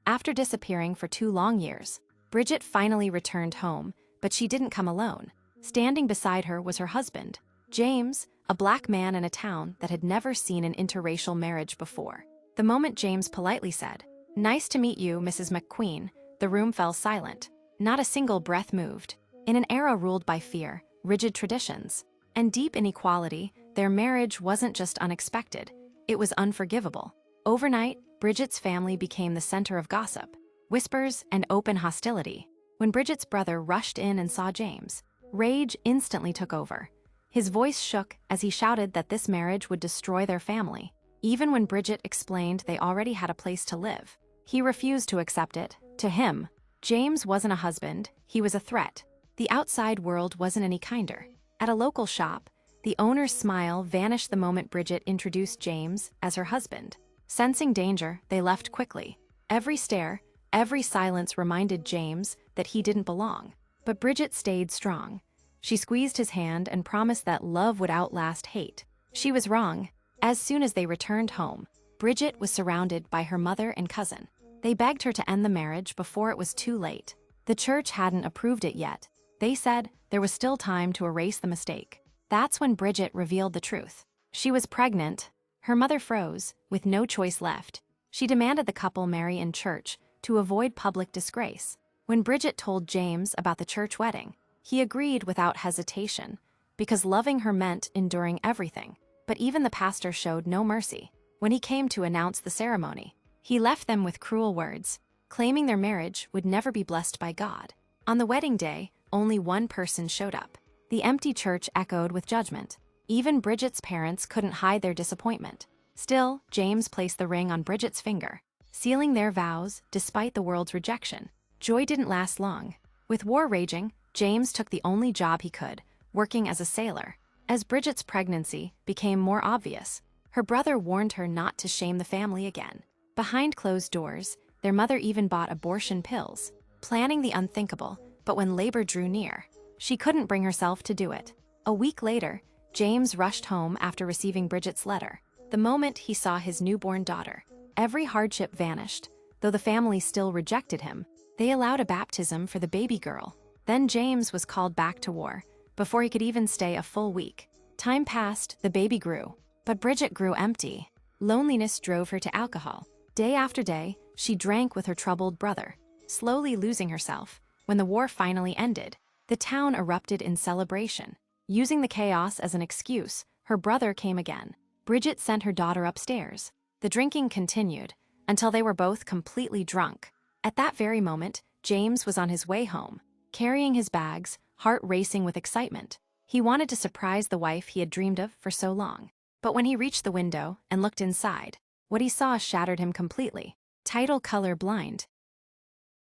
After disappearing for 2 long years, Bridget finally returned home, but she didn't come alone. Standing beside her was her husband, James, a black man in a town that had never seen an interracial marriage before. The moment James politely said, "Nice to meet you, Mrs. McQueen," the room fell silent. Not a single breath moved. In an era ruled by fear, rigid traditions, and deep inequality, their marriage wasn't just unexpected, it was unforgivable. Overnight, Bridget's family became the center of gossip, whispers, and open hostility. When Bridget's brother rushed in and saw James, rage instantly took over. His voice shook as he shouted that this marriage would destroy their family. Even when Bridget explained they already had a place to live, he refused to accept it. To him, James wasn't a husband, he was a threat. The outside world wasn't any kinder. At a local shop, the owner's smile vanished the moment Bridget introduced James as her husband. Sensing danger, they left quickly. Every stare, every silence reminded James that he didn't belong. But Bridget stayed strong. She squeezed his hand and promised that love would outlast hate. She was wrong. As soon as they returned home, Bridget was surrounded by her mother and cousin. They begged her to end the marriage before it was too late. The church hadn't approved it yet. They said there was still time to erase the mistake. That's when Bridget revealed the truth. She was pregnant. Her mother froze, with no choice left. She demanded the couple marry in church to avoid public disgrace. When Bridget told James about the church wedding, he agreed without hesitation, because loving her meant enduring everything. But even the pastor showed no mercy. When he came to announce the ceremony, he left them with cruel words, claiming their marriage would never be blessed by God. On the wedding day, only one person showed up. The empty church echoed with judgment. Even Bridget's parents couldn't hide their disappointment. Still, James placed the ring on Bridget's finger, sealing their vows despite the world's rejection. Joy didn't last long. With war raging, James took the only job he could, working as a sailor. As Bridget's pregnancy became more obvious, her brother warned her not to shame the family again. Behind closed doors, their mother even bought abortion pills, planning the unthinkable, but when labor drew near, she couldn't bring herself to do it. A week later, James rushed home after receiving Bridget's letter. The moment he saw his newborn daughter, every hardship vanished. Though the family still rejected him, they allowed a baptism for the baby girl. Then James was called back to war, before he could even stay a full week. Time passed, the baby grew, but Bridget grew empty. Loneliness drove her to alcohol. Day after day, she drank with her troubled brother, slowly losing herself. When the war finally ended, the town erupted in celebration. Using the chaos as an excuse, her brother came again. Bridget sent her daughter upstairs. The drinking continued until they were both completely drunk. At that very moment, James was on his way home, carrying his bags, heart racing with excitement. He wanted to surprise the wife he had dreamed of for so long. But when he reached the window and looked inside, what he saw shattered him completely. Tidal color blind.